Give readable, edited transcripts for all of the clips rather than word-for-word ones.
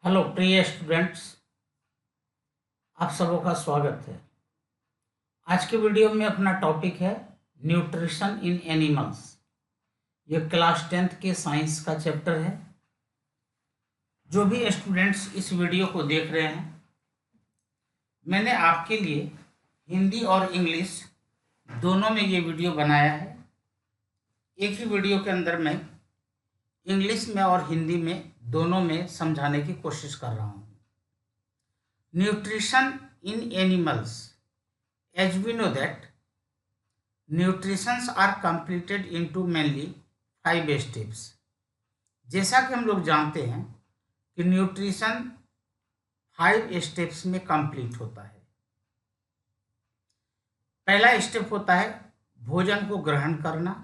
Hello प्रिय students, आप सबों का स्वागत है। आज के वीडियो में अपना टॉपिक है न्यूट्रिशन इन एनिमल्स। ये क्लास 10th के साइंस का चैप्टर है। जो भी स्टूडेंट्स इस वीडियो को देख रहे हैं, मैंने आपके लिए हिंदी और इंग्लिश दोनों में ये वीडियो बनाया है। एक ही वीडियो के अंदर मैं इंग्लिश में और हिंदी में दोनों में समझाने की कोशिश कर रहा हूँ। Nutrition in animals. As we know that nutritions are completed into mainly 5 steps. जैसा कि हम लोग जानते हैं कि न्यूट्रिशन 5 स्टेप्स में कंप्लीट होता है। पहला स्टेप होता है भोजन को ग्रहण करना।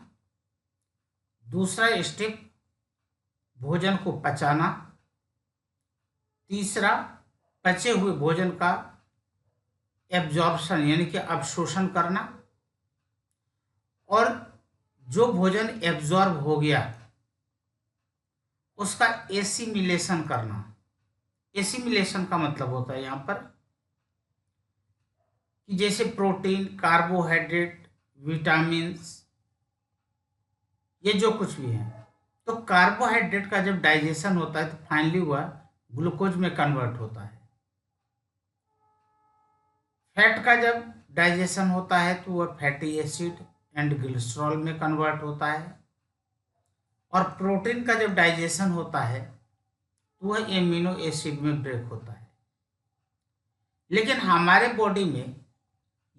दूसरा स्टेप भोजन को पचाना। तीसरा पचे हुए भोजन का एब्जॉर्प्शन यानी कि अवशोषण करना, और जो भोजन एब्जॉर्ब हो गया उसका एसिमिलेशन करना। एसिमिलेशन का मतलब होता है यहाँ पर कि जैसे प्रोटीन, कार्बोहाइड्रेट, विटामिन्स, ये जो कुछ भी है, तो कार्बोहाइड्रेट का जब डाइजेशन होता है तो फाइनली वह ग्लूकोज में कन्वर्ट होता है। फैट का जब डाइजेशन होता है तो वह फैटी एसिड एंड ग्लिसरॉल में कन्वर्ट होता है, और प्रोटीन का जब डाइजेशन होता है तो वह एमिनो एसिड में ब्रेक होता है। लेकिन हमारे बॉडी में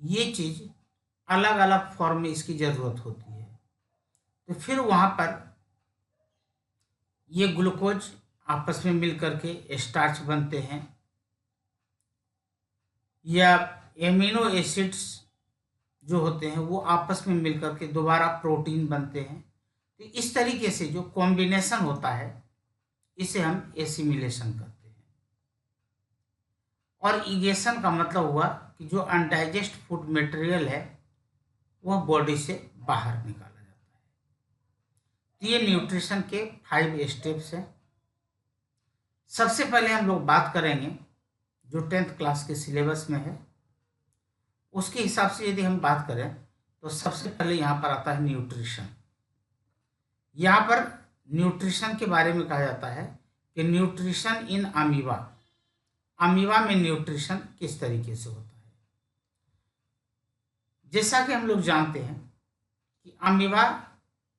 ये चीज़ अलग अलग फॉर्म में इसकी ज़रूरत होती है, तो फिर वहाँ पर ये ग्लूकोज आपस में मिल करके स्टार्च बनते हैं, या एमिनो एसिड्स जो होते हैं वो आपस में मिलकर के दोबारा प्रोटीन बनते हैं। तो इस तरीके से जो कॉम्बिनेशन होता है इसे हम एसिमिलेशन करते हैं। और इगेशन का मतलब हुआ कि जो अनडाइजेस्ट फूड मटेरियल है वह बॉडी से बाहर निकाला जाता है। तो ये न्यूट्रिशन के 5 स्टेप्स हैं। सबसे पहले हम लोग बात करेंगे जो 10th क्लास के सिलेबस में है उसके हिसाब से यदि हम बात करें तो सबसे पहले यहाँ पर आता है न्यूट्रिशन। यहाँ पर न्यूट्रिशन के बारे में कहा जाता है कि न्यूट्रिशन इन अमीबा। अमीबा में न्यूट्रिशन किस तरीके से होता है। जैसा कि हम लोग जानते हैं कि अमीबा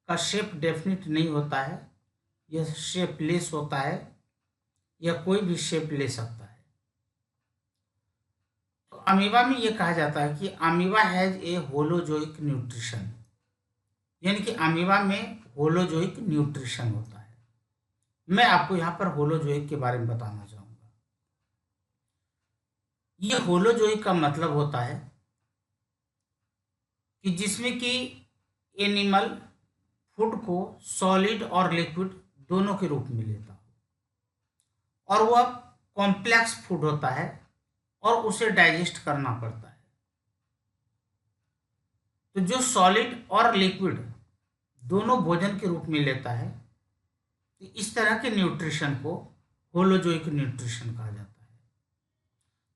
का शेप डेफिनेट नहीं होता है, यह शेपलेस होता है, यह कोई भी शेप ले सकता है। अमीबा में यह कहा जाता है कि amoeba has a holozoic nutrition, यानी कि अमीबा में होलोजोइक न्यूट्रिशन होता है। मैं आपको यहाँ पर होलोजोइक के बारे में बताना चाहूँगा। ये होलोजोइक का मतलब होता है कि जिसमें कि एनिमल फूड को सॉलिड और लिक्विड दोनों के रूप में लेता हो, और वह कॉम्प्लेक्स फूड होता है और उसे डाइजेस्ट करना पड़ता है। तो जो सॉलिड और लिक्विड दोनों भोजन के रूप में लेता है, तो इस तरह के न्यूट्रिशन को होलोजोइक न्यूट्रिशन कहा जाता है।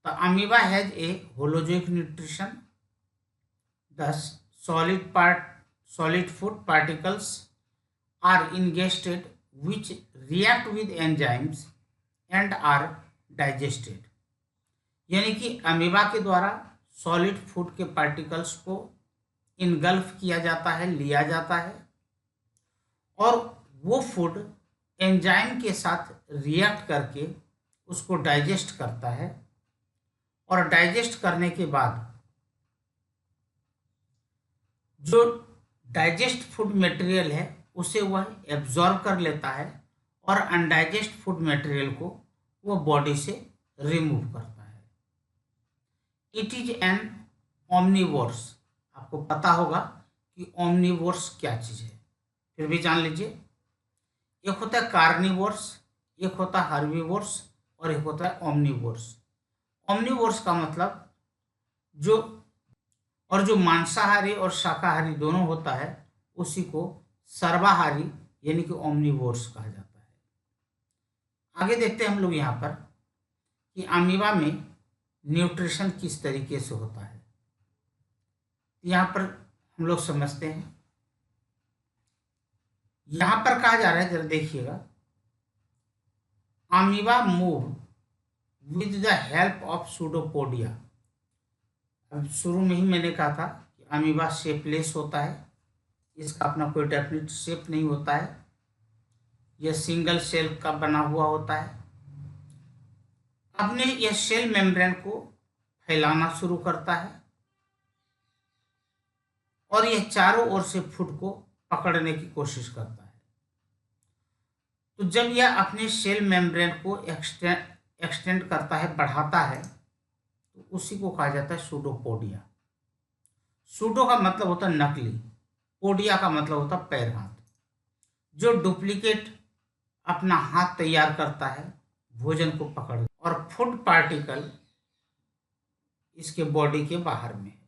तो amoeba has a holozoic nutrition. दस solid food particles are ingested which react with enzymes and are digested। यानी कि अमीबा के द्वारा सॉलिड फूड के पार्टिकल्स को इनगल्फ किया जाता है, लिया जाता है, और वो फूड एंजाइम के साथ रिएक्ट करके उसको डाइजेस्ट करता है, और डाइजेस्ट करने के बाद जो डाइजेस्ट फूड मटेरियल है उसे वह एब्जॉर्ब कर लेता है, और अनडाइजेस्ट फूड मटेरियल को वह बॉडी से रिमूव करता है। It is an omnivores. आपको पता होगा कि ओमनिवोर्स क्या चीज़ है, फिर भी जान लीजिए। एक होता है कार्निवोर्स, एक होता है हर्बीवोर्स, और एक होता है ओमनिवोर्स। ओमनिवोर्स का मतलब जो मांसाहारी और शाकाहारी दोनों होता है उसी को सर्वाहारी यानी कि ओमनिवोर्स कहा जाता है। आगे देखते हैं हम लोग यहाँ पर कि अमीबा में न्यूट्रिशन किस तरीके से होता है। यहाँ पर हम लोग समझते हैं, यहाँ पर कहा जा रहा है, जरा देखिएगा, amoeba move with the help of pseudopodia. अब शुरू में ही मैंने कहा था कि अमीबा शेपलेस होता है, इसका अपना कोई डेफिनेट शेप नहीं होता है, यह सिंगल सेल का बना हुआ होता है। अपने यह सेल मेम्ब्रेन को फैलाना शुरू करता है और यह चारों ओर से फुट को पकड़ने की कोशिश करता है। तो जब यह अपने सेल मेम्ब्रेन को एक्सटेंड करता है, बढ़ाता है, तो उसी को कहा जाता है सूडोपोडिया। सूडो का मतलब होता है नकली, पोडिया का मतलब होता है पैर हाथ। जो डुप्लीकेट अपना हाथ तैयार करता है भोजन को पकड़, और फूड पार्टिकल इसके बॉडी के बाहर में है।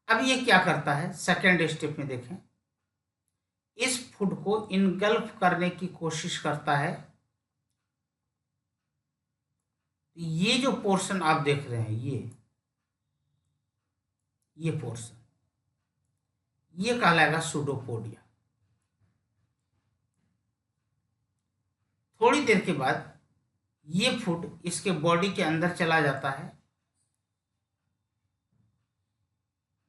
अब ये क्या करता है, सेकेंड स्टेप में देखें, इस फूड को इनगल्फ करने की कोशिश करता है। ये जो पोर्शन आप देख रहे हैं, ये पोर्शन, ये कहलाएगा सूडोपोडिया। थोड़ी देर के बाद ये फूड इसके बॉडी के अंदर चला जाता है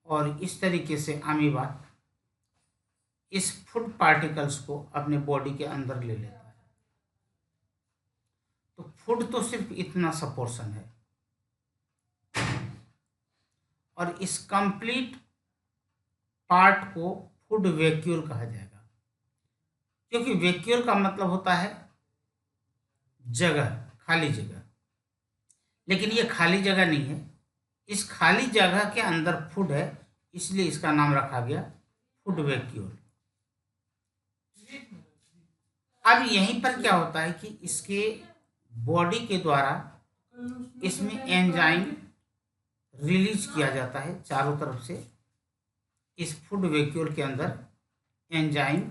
और इस तरीके से अमीबा इस फूड पार्टिकल्स को अपने बॉडी के अंदर ले लेता है। तो फूड तो सिर्फ इतना सा पोर्शन है और इस कंप्लीट पार्ट को फूड वैक्यूल कहा जाएगा, क्योंकि वैक्यूल का मतलब होता है जगह, खाली जगह। लेकिन ये खाली जगह नहीं है, इस खाली जगह के अंदर फूड है, इसलिए इसका नाम रखा गया फूड वैक्यूल। अब यहीं पर क्या होता है कि इसके बॉडी के द्वारा इसमें एंजाइम रिलीज किया जाता है चारों तरफ से। इस फूड वैक्यूल के अंदर एंजाइम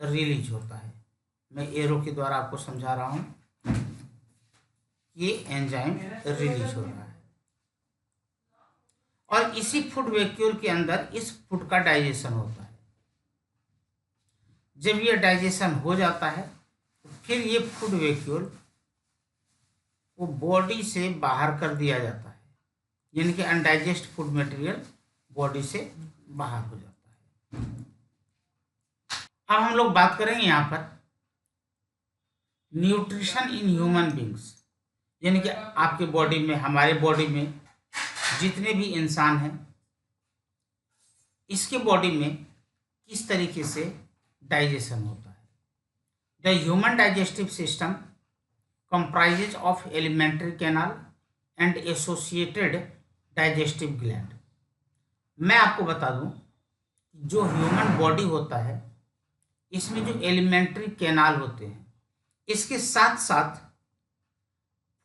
रिलीज होता है। मैं एरो के द्वारा आपको समझा रहा हूं, ये एंजाइम रिलीज हो रहा है और इसी फूड वैक्यूल के अंदर इस फूड का डाइजेशन होता है। जब ये डाइजेशन हो जाता है तो फिर ये फूड वैक्यूल को बॉडी से बाहर कर दिया जाता है, यानी कि अनडाइजेस्ट फूड मटेरियल बॉडी से बाहर हो जाता है। अब हम लोग बात करेंगे यहाँ पर न्यूट्रिशन इन ह्यूमन बींग्स, यानी कि आपके बॉडी में, हमारे बॉडी में जितने भी इंसान हैं, इसके बॉडी में किस तरीके से डाइजेशन होता है। The human digestive system comprises of alimentary canal and associated digestive gland। मैं आपको बता दूं, जो ह्यूमन बॉडी होता है इसमें जो एलिमेंट्री कैनाल होते हैं, इसके साथ साथ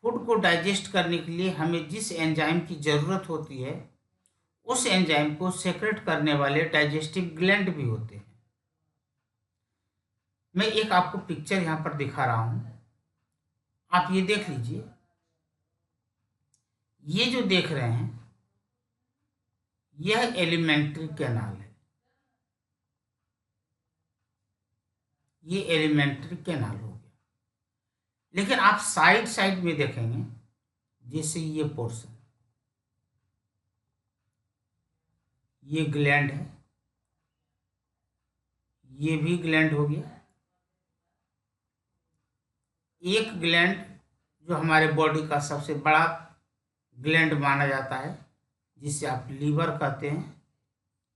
फूड को डाइजेस्ट करने के लिए हमें जिस एंजाइम की ज़रूरत होती है, उस एंजाइम को सेक्रेट करने वाले डाइजेस्टिव ग्लैंड भी होते हैं। मैं एक आपको पिक्चर यहाँ पर दिखा रहा हूँ, आप ये देख लीजिए। ये जो देख रहे हैं यह एलिमेंट्री कैनाल है, ये एलिमेंट्री कैनाल हो गया। लेकिन आप साइड साइड में देखेंगे, जैसे ये पोर्शन, ये ग्लैंड है, ये भी ग्लैंड हो गया। एक ग्लैंड जो हमारे बॉडी का सबसे बड़ा ग्लैंड माना जाता है, जिसे आप लीवर कहते हैं,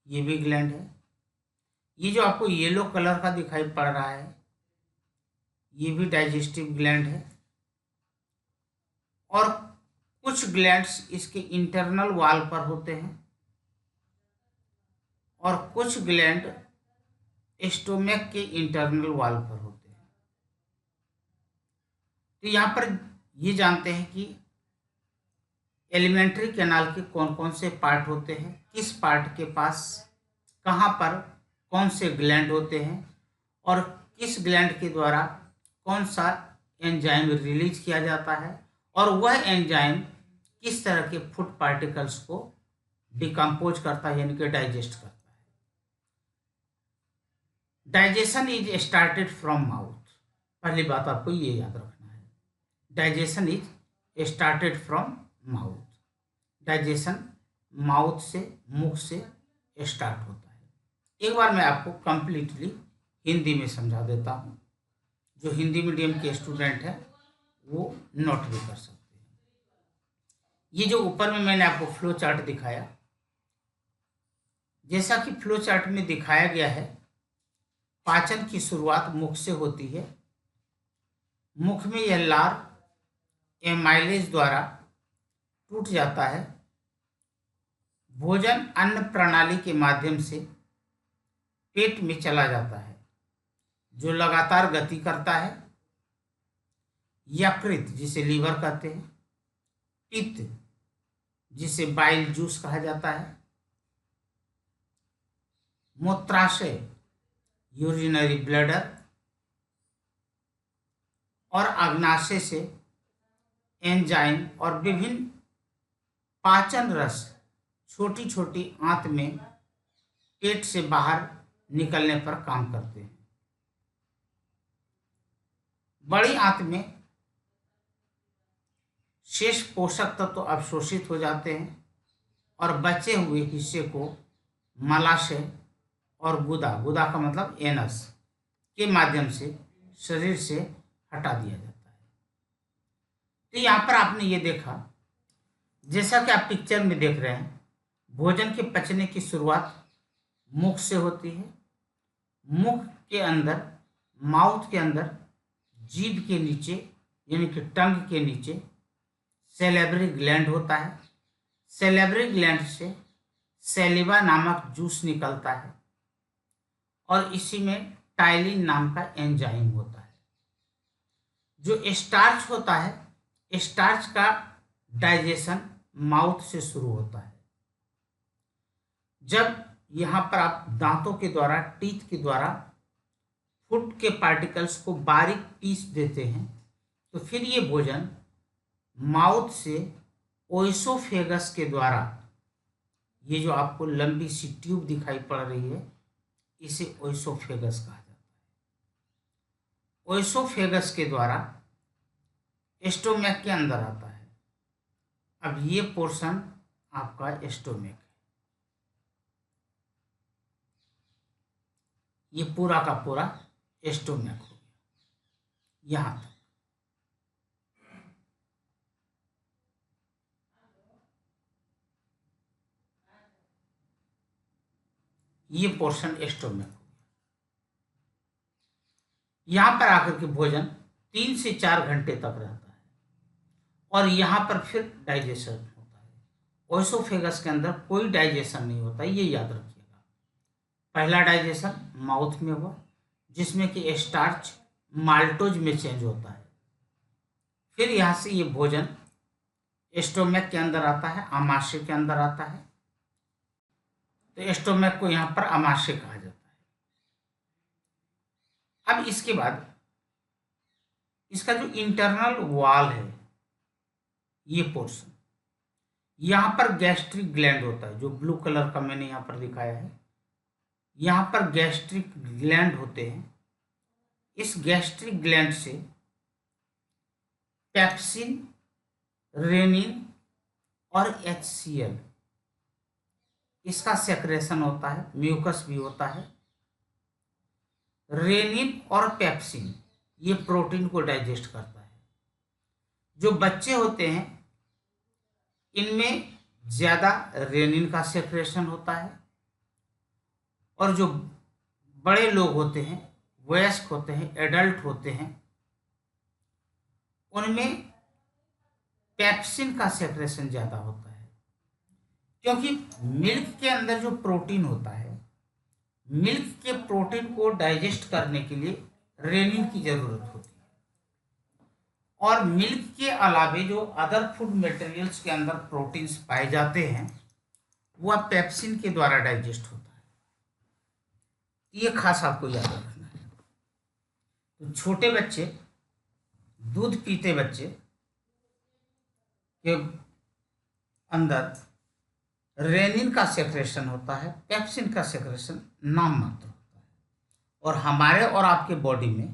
ये भी ग्लैंड है। ये जो आपको येलो कलर का दिखाई पड़ रहा है, ये भी डाइजेस्टिव ग्लैंड है। और कुछ ग्लैंड्स इसके इंटरनल वॉल पर होते हैं और कुछ ग्लैंड स्टोमक के इंटरनल वॉल पर होते हैं। तो यहाँ पर ये जानते हैं कि एलिमेंट्री कैनाल के कौन कौन से पार्ट होते हैं, किस पार्ट के पास कहाँ पर कौन से ग्लैंड होते हैं और किस ग्लैंड के द्वारा कौन सा एंजाइम रिलीज किया जाता है और वह एंजाइम किस तरह के फूड पार्टिकल्स को डिकम्पोज करता है, यानी कि डाइजेस्ट करता है। Digestion is started from mouth. पहली बात आपको ये याद रखना है, digestion is started from mouth. Digestion mouth से, मुख से स्टार्ट होता है। एक बार मैं आपको कंप्लीटली हिंदी में समझा देता हूँ, जो हिंदी मीडियम के स्टूडेंट हैं वो नोट भी कर सकते हैं। ये जो ऊपर में मैंने आपको फ्लो चार्ट दिखाया, जैसा कि फ्लो चार्ट में दिखाया गया है, पाचन की शुरुआत मुख से होती है। मुख में यह लार एमाइलेज द्वारा टूट जाता है। भोजन अन्न प्रणाली के माध्यम से पेट में चला जाता है, जो लगातार गति करता है। यकृत, जिसे लीवर कहते हैं, पित्त, जिसे बाइल जूस कहा जाता है, मूत्राशय, यूरिनरी ब्लैडर, और अग्नाशय से एंजाइम और विभिन्न पाचन रस छोटी छोटी आंत में पेट से बाहर निकलने पर काम करते हैं। बड़ी आंत में शेष पोषक तत्व अवशोषित हो जाते हैं और बचे हुए हिस्से को मलाशय और गुदा, गुदा का मतलब एनस, के माध्यम से शरीर से हटा दिया जाता है। तो यहाँ पर आपने ये देखा, जैसा कि आप पिक्चर में देख रहे हैं, भोजन के पचने की शुरुआत मुख से होती है। मुख के अंदर, माउथ के अंदर, जीभ के नीचे यानी कि टंग के नीचे सैलिवरी ग्लैंड होता है। सैलिवरी ग्लैंड से सैलिवा नामक जूस निकलता है और इसी में टाइलिन नाम का एंजाइम होता है। जो स्टार्च होता है, स्टार्च का डाइजेशन माउथ से शुरू होता है। जब यहाँ पर आप दांतों के द्वारा, टीथ के द्वारा फूड के पार्टिकल्स को बारीक पीस देते हैं, तो फिर ये भोजन माउथ से ओइसोफेगस के द्वारा, ये जो आपको लंबी सी ट्यूब दिखाई पड़ रही है, इसे ओइसोफेगस कहा जाता है। ओइसोफेगस के द्वारा स्टोमैक के अंदर आता है। अब ये पोर्शन आपका स्टोमैक है, ये पूरा का पूरा स्टोमैक हो गया यहाँ तक। ये पोर्शन स्टोमैक हो गया। यहाँ पर आकर के भोजन 3 से 4 घंटे तक रहता है और यहाँ पर फिर डाइजेशन होता है। ओइसोफेगस के अंदर कोई डाइजेशन नहीं होता, ये याद रखिएगा। पहला डाइजेशन माउथ में हुआ, जिसमें कि स्टार्च माल्टोज में चेंज होता है। फिर यहाँ से ये भोजन स्टोमैक के अंदर आता है, आमाशय के अंदर आता है। तो स्टोमैक को यहाँ पर आमाशय कहा जाता है। अब इसके बाद इसका जो इंटरनल वॉल है, ये पोर्शन, यहाँ पर गैस्ट्रिक ग्लैंड होता है, जो ब्लू कलर का मैंने यहाँ पर दिखाया है। यहाँ पर गैस्ट्रिक ग्लैंड होते हैं। इस गैस्ट्रिक ग्लैंड से पेप्सिन, रेनिन और HCl, इसका सेक्रेशन होता है। म्यूकस भी होता है। रेनिन और पेप्सिन ये प्रोटीन को डाइजेस्ट करता है। जो बच्चे होते हैं, इनमें ज़्यादा रेनिन का सेक्रेशन होता है और जो बड़े लोग होते हैं, वयस्क होते हैं, एडल्ट होते हैं, उनमें पेप्सिन का सेक्रेशन ज़्यादा होता है। क्योंकि मिल्क के अंदर जो प्रोटीन होता है, मिल्क के प्रोटीन को डाइजेस्ट करने के लिए रेनिन की ज़रूरत होती है। और मिल्क के अलावे जो अदर फूड मटेरियल्स के अंदर प्रोटीन्स पाए जाते हैं, वह पेप्सिन के द्वारा डाइजेस्ट होता है। ये खास आपको याद रखना है। तो छोटे बच्चे, दूध पीते बच्चे के अंदर रेनिन का सेक्रेशन होता है, पेप्सिन का सेक्रेशन नाम मात्र होता है। और हमारे और आपके बॉडी में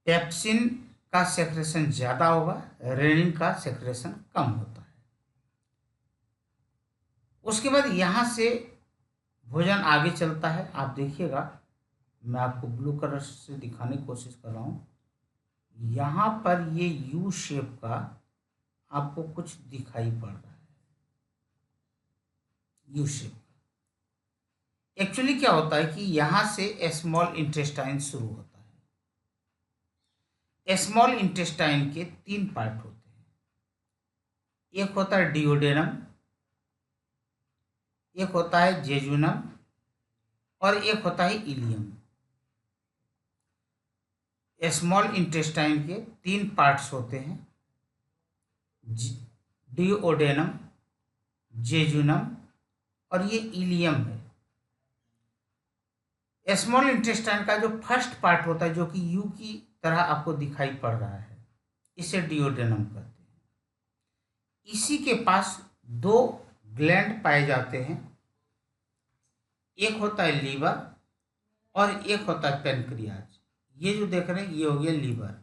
पेप्सिन का सेक्रेशन ज़्यादा होगा, रेनिन का सेक्रेशन कम होता है। उसके बाद यहाँ से भोजन आगे चलता है। आप देखिएगा, मैं आपको ब्लू कलर से दिखाने की कोशिश कर रहा हूँ। यहाँ पर ये यू शेप का आपको कुछ दिखाई पड़ रहा है, यू शेप। एक्चुअली क्या होता है कि यहाँ से स्मॉल इंटेस्टाइन शुरू होता है। स्मॉल इंटेस्टाइन के 3 पार्ट होते हैं। एक होता है डिओडेनम, एक होता है जेजुनम और एक होता है इलियम। स्मॉल इंटेस्टाइन के 3 पार्ट्स होते हैं, डिओडेनम, जेजुनम और ये इलियम है। स्मॉल इंटेस्टाइन का जो फर्स्ट पार्ट होता है, जो कि यू की तरह आपको दिखाई पड़ रहा है, इसे डिओडेनम कहते हैं। इसी के पास 2 ग्लैंड पाए जाते हैं, एक होता है लीवर और एक होता है पेनक्रियाज। ये जो देख रहे हैं ये हो गया लीवर,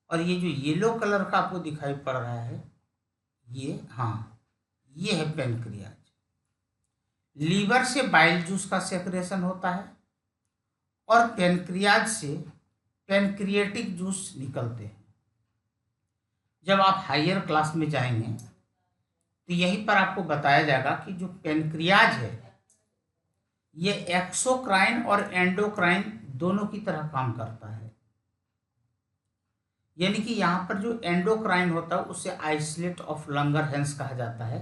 और ये जो येलो कलर का आपको दिखाई पड़ रहा है ये, हाँ, ये है पेनक्रियाज। लीवर से बाइल जूस का सेक्रेशन होता है और पेनक्रियाज से पेनक्रिएटिक जूस निकलते हैं। जब आप हायर क्लास में जाएंगे तो यहीं पर आपको बताया जाएगा कि जो पेनक्रियाज है ये एक्सोक्राइन और एंडोक्राइन दोनों की तरह काम करता है। यानी कि यहाँ पर जो एंडोक्राइन होता है उसे आइसोलेट ऑफ लंगरहैंस कहा जाता है।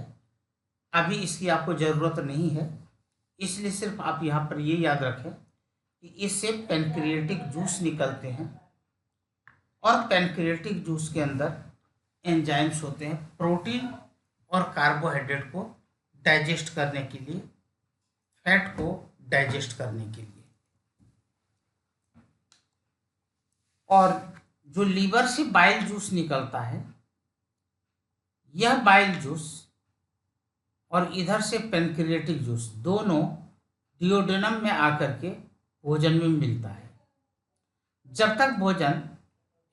अभी इसकी आपको ज़रूरत नहीं है, इसलिए सिर्फ आप यहाँ पर ये याद रखें कि इससे पेनक्रिएटिक जूस निकलते हैं और पेनक्रिएटिक जूस के अंदर एंजाइम्स होते हैं प्रोटीन और कार्बोहाइड्रेट को डाइजेस्ट करने के लिए, फैट को डाइजेस्ट करने के लिए। और जो लीवर से बाइल जूस निकलता है, यह बाइल जूस और इधर से पेनक्रिएटिक जूस दोनों डिओडेनम में आकर के भोजन में मिलता है। जब तक भोजन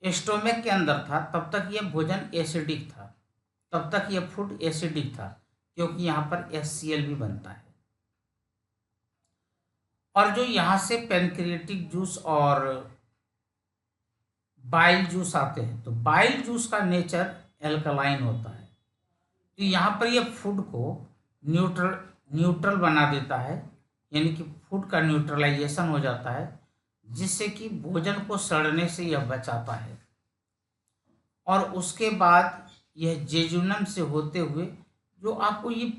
स्टोमक के अंदर था तब तक यह भोजन एसिडिक था, तब तक यह फूड एसिडिक था, क्योंकि यहाँ पर HCl भी बनता है। और जो यहाँ से पेनक्रिएटिक जूस और बाइल जूस आते हैं, तो बाइल जूस का नेचर एल्कलाइन होता है, तो यहाँ पर यह फूड को न्यूट्रल बना देता है, यानी कि फूड का न्यूट्रलाइजेशन हो जाता है, जिससे कि भोजन को सड़ने से यह बचाता है। और उसके बाद यह जेजुनम से होते हुए, जो आपको ये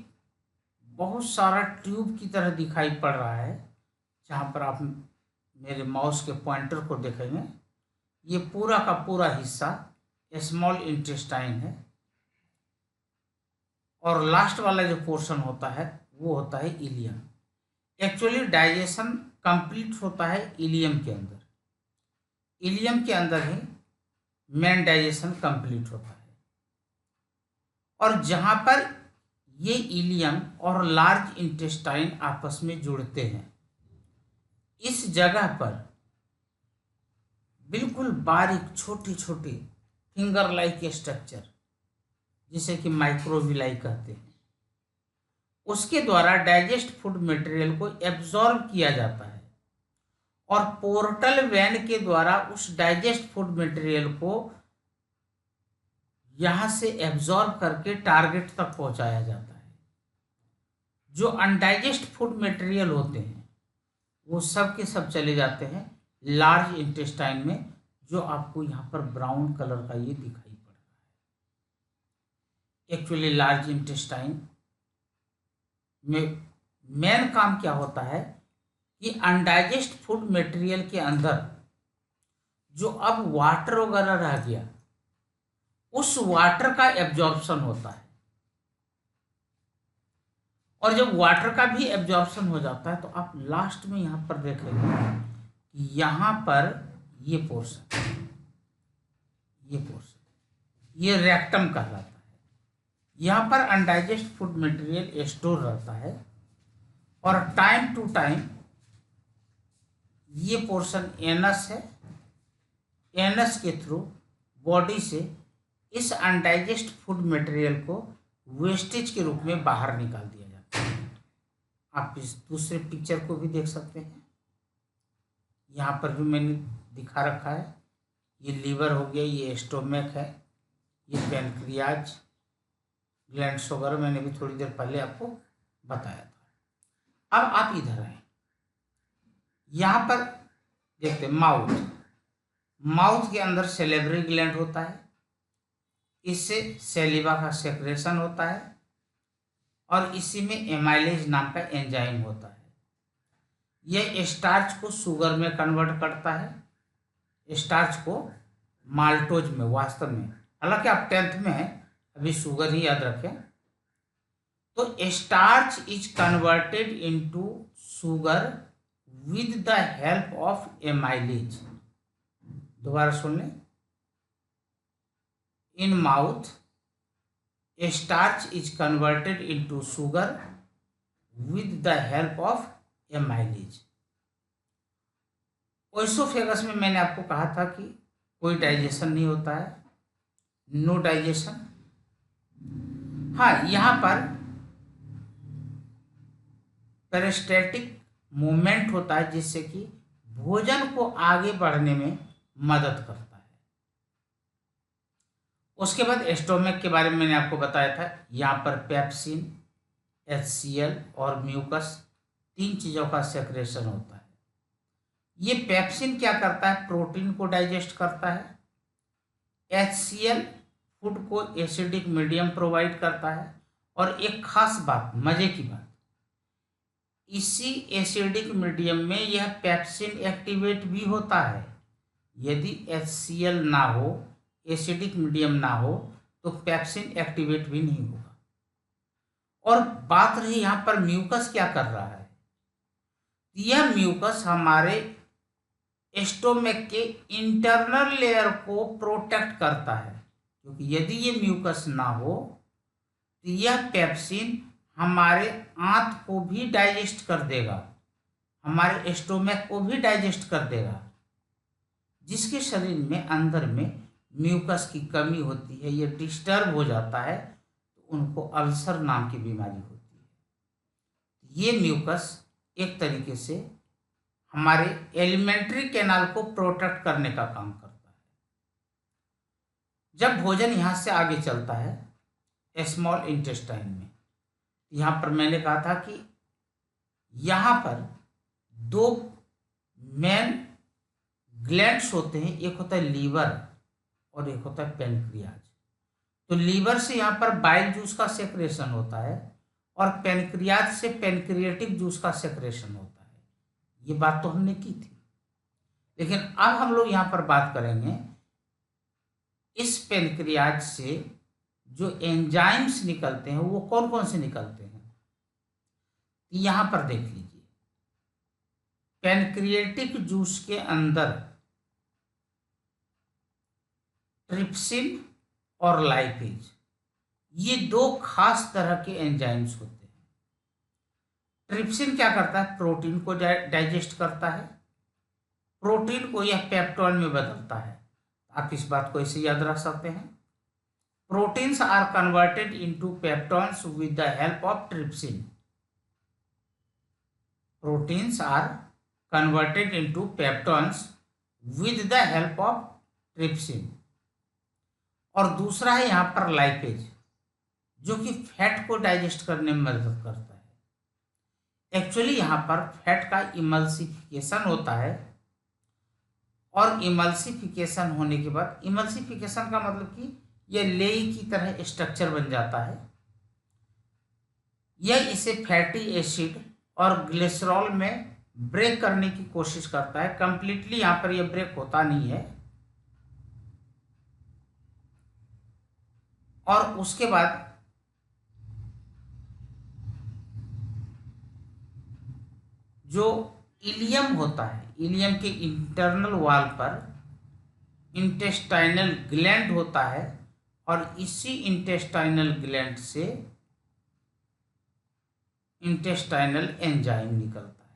बहुत सारा ट्यूब की तरह दिखाई पड़ रहा है, जहाँ पर आप मेरे माउस के पॉइंटर को देखेंगे, ये पूरा का पूरा हिस्सा स्मॉल इंटेस्टाइन है। और लास्ट वाला जो पोर्शन होता है वो होता है इलियम। एक्चुअली डाइजेशन कंप्लीट होता है इलियम के अंदर, इलियम के अंदर ही मेन डाइजेशन कंप्लीट होता है। और जहाँ पर ये इलियम और लार्ज इंटेस्टाइन आपस में जुड़ते हैं, इस जगह पर बिल्कुल बारीक छोटी छोटी फिंगर लाइक स्ट्रक्चर, जिसे कि माइक्रोविलाई कहते हैं, उसके द्वारा डाइजेस्ट फूड मटेरियल को एब्जॉर्ब किया जाता है और पोर्टल वेन के द्वारा उस डाइजेस्ट फूड मटेरियल को यहाँ से एब्जॉर्ब करके टारगेट तक पहुँचाया जाता है। जो अनडाइजेस्ट फूड मटेरियल होते हैं वो सब के सब चले जाते हैं लार्ज इंटेस्टाइन में, जो आपको यहाँ पर ब्राउन कलर का ये दिखाई पड़ रहा है। एक्चुअली लार्ज इंटेस्टाइन में मेन काम क्या होता है कि अनडाइजेस्ट फूड मटेरियल के अंदर जो अब वाटर वगैरह रह गया, उस वाटर का एब्जॉर्प्शन होता है। और जब वाटर का भी एब्जॉर्प्शन हो जाता है तो आप लास्ट में यहाँ पर देखेंगे कि यहाँ पर ये पोर्शन, ये रेक्टम कहलाता है। यहाँ पर अनडाइजेस्ट फूड मटेरियल स्टोर रहता है और टाइम टू टाइम ये पोर्शन एनस है, एनस के थ्रू बॉडी से इस अनडाइजेस्ट फूड मटेरियल को वेस्टेज के रूप में बाहर निकाल दिया जाता है। आप इस दूसरे पिक्चर को भी देख सकते हैं, यहाँ पर भी मैंने दिखा रखा है। ये लीवर हो गया, ये स्टोमक है, ये पैनक्रियाज, ग्लैंड्स वगैरह मैंने भी थोड़ी देर पहले आपको बताया था। अब आप इधर आए, यहाँ पर देखते हैं माउथ के अंदर सेलेब्री ग्लैंड होता है, इससे सेलिवा का सेक्रेशन होता है और इसी में एमाइलेज नाम का एंजाइम होता है। यह स्टार्च को शुगर में कन्वर्ट करता है, स्टार्च को माल्टोज में, वास्तव में हालांकि आप 10th में हैं, अभी शुगर ही याद रखें। तो starch is converted into sugar with the help of amylase. दोबारा सुन लें, in mouth starch is converted into sugar with the help of amylase. ओएसोफेगस में मैंने आपको कहा था कि कोई डाइजेशन नहीं होता है, नो डाइजेशन। हाँ, यहाँ पर पेरिस्टेल्टिक मूवमेंट होता है जिससे कि भोजन को आगे बढ़ने में मदद करता है। उसके बाद स्टोमक के बारे में मैंने आपको बताया था, यहाँ पर पेप्सिन, HCl और म्यूकस, 3 चीज़ों का सेक्रेशन होता है। ये पेप्सिन क्या करता है, प्रोटीन को डाइजेस्ट करता है। HCl फूड को एसिडिक मीडियम प्रोवाइड करता है। और एक खास बात, मजे की बात, इसी एसिडिक मीडियम में यह पेप्सिन एक्टिवेट भी होता है। यदि HCl ना हो, एसिडिक मीडियम ना हो, तो पेप्सिन एक्टिवेट भी नहीं होगा। और बात रही यहाँ पर म्यूकस क्या कर रहा है, यह म्यूकस हमारे स्टोमक के इंटरनल लेयर को प्रोटेक्ट करता है, क्योंकि यदि ये म्यूकस ना हो तो यह पेप्सिन हमारे आंत को भी डाइजेस्ट कर देगा, हमारे स्टोमक को भी डाइजेस्ट कर देगा। जिसके शरीर में अंदर में म्यूकस की कमी होती है, ये डिस्टर्ब हो जाता है, तो उनको अल्सर नाम की बीमारी होती है। ये म्यूकस एक तरीके से हमारे एलिमेंट्री कैनाल को प्रोटेक्ट करने का काम करता है। जब भोजन यहाँ से आगे चलता है स्मॉल इंटेस्टाइन में, यहाँ पर मैंने कहा था कि यहाँ पर 2 मेन ग्लैंड्स होते हैं, एक होता है लीवर और एक होता है पेनक्रियाज। तो लीवर से यहाँ पर बाइल जूस का सेक्रेशन होता है और पेनक्रियाज से पेनक्रिएटिक जूस का सेक्रेशन होता है। ये बात तो हमने की थी, लेकिन अब हम लोग यहाँ पर बात करेंगे इस पेनक्रियाज से जो एंजाइम्स निकलते हैं वो कौन कौन से निकलते हैं। यहाँ पर देख लीजिए, पेनक्रिएटिक जूस के अंदर ट्रिप्सिन और लाइपेज, ये 2 खास तरह के एंजाइम्स होते हैं। ट्रिप्सिन क्या करता है, प्रोटीन को डाइजेस्ट करता है, प्रोटीन को यह पेप्टोन में बदलता है। आप इस बात को ऐसे याद रख सकते हैं, proteins are converted into peptones with the help of trypsin. Proteins are converted into peptones with the help of trypsin. और दूसरा है यहाँ पर लाइपेज, जो कि फैट को डाइजेस्ट करने में मदद करता है। एक्चुअली यहाँ पर फैट का इमल्सिफिकेशन होता है और इमल्सिफिकेशन होने के बाद, इमल्सिफिकेशन का मतलब कि यह लेई की तरह स्ट्रक्चर बन जाता है। यह इसे फैटी एसिड और ग्लिसरॉल में ब्रेक करने की कोशिश करता है। कंप्लीटली यहाँ पर यह ब्रेक होता नहीं है। और उसके बाद जो इलियम होता है, इलियम के इंटरनल वॉल पर इंटेस्टाइनल ग्लैंड होता है और इसी इंटेस्टाइनल ग्लैंड से इंटेस्टाइनल एंजाइम निकलता है।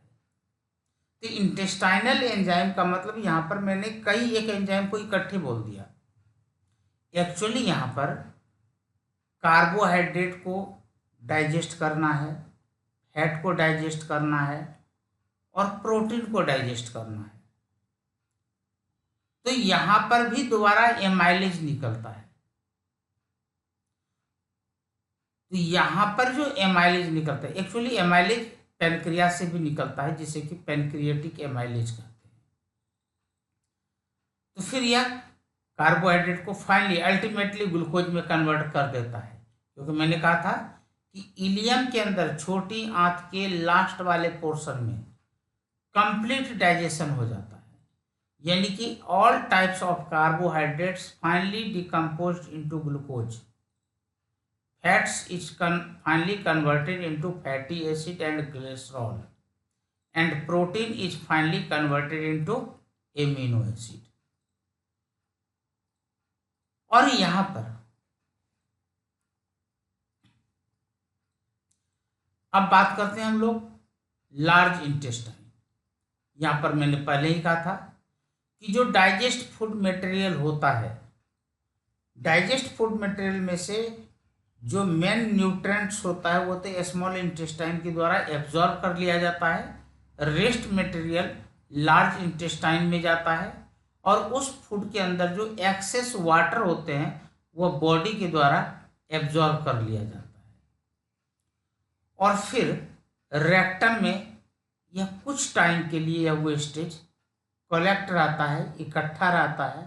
तो इंटेस्टाइनल एंजाइम का मतलब यहाँ पर मैंने कई एक एंजाइम को इकट्ठे बोल दिया। एक्चुअली यहाँ पर कार्बोहाइड्रेट को डाइजेस्ट करना है, फैट को डाइजेस्ट करना है और प्रोटीन को डाइजेस्ट करना है। तो यहाँ पर भी दोबारा एमाइलेज निकलता है। तो यहाँ पर जो एमाइलेज निकलता है, एक्चुअली एमाइलेज पैनक्रियास से भी निकलता है, जिसे कि पैनक्रियाटिक एमाइलेज कहते हैं। तो फिर यह कार्बोहाइड्रेट को फाइनली अल्टीमेटली ग्लूकोज में कन्वर्ट कर देता है, क्योंकि मैंने कहा था कि इलियम के अंदर छोटी आंत के लास्ट वाले पोर्शन में कंप्लीट डाइजेशन हो जाता है, यानी कि all types of carbohydrates finally decomposed into glucose, fats is finally converted into fatty acid and cholesterol, and protein is finally converted into amino acid. और यहाँ पर अब बात करते हैं हम लोग लार्ज इंटेस्टाइन। यहाँ पर मैंने पहले ही कहा था कि जो डाइजेस्ट फूड मटेरियल होता है, डाइजेस्ट फूड मटेरियल में से जो मेन न्यूट्रिएंट्स होता है वो तो स्मॉल इंटेस्टाइन के द्वारा एब्जॉर्ब कर लिया जाता है, रेस्ट मटेरियल लार्ज इंटेस्टाइन में जाता है और उस फूड के अंदर जो एक्सेस वाटर होते हैं वो बॉडी के द्वारा एब्जॉर्ब कर लिया जाता है और फिर रेक्टम में यह कुछ टाइम के लिए यह वेस्टेज कलेक्ट रहता है, इकट्ठा रहता है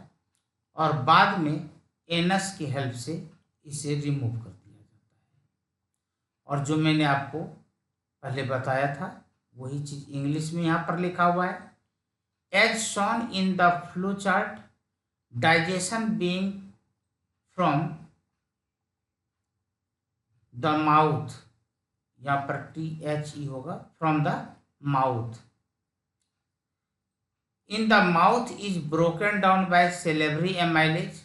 और बाद में एनस की हेल्प से इसे रिमूव कर दिया जाता है। और जो मैंने आपको पहले बताया था वही चीज इंग्लिश में यहाँ पर लिखा हुआ है, as shown in the flow chart, digestion being from the mouth, यहाँ पर THE होगा, from the mouth, in the mouth is broken down by salivary amylase.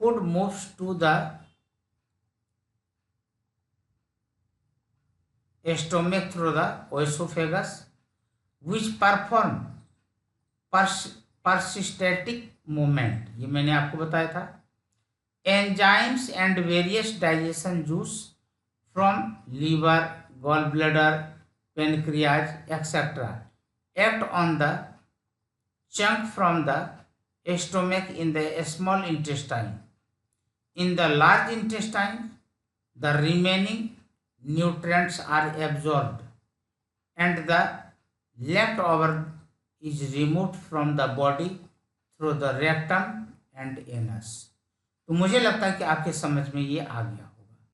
Food moves to the stomach through the esophagus, which perform persistatic movement. ये मैंने आपको बताया था। Enzymes and various digestion juice from liver, gallbladder, pancreas, etc. act on the chunk from the stomach in the small intestine. In the large intestine, the remaining nutrients are absorbed and the leftover is removed from the body through the rectum and anus. तो मुझे लगता है कि आपके समझ में ये आ गया।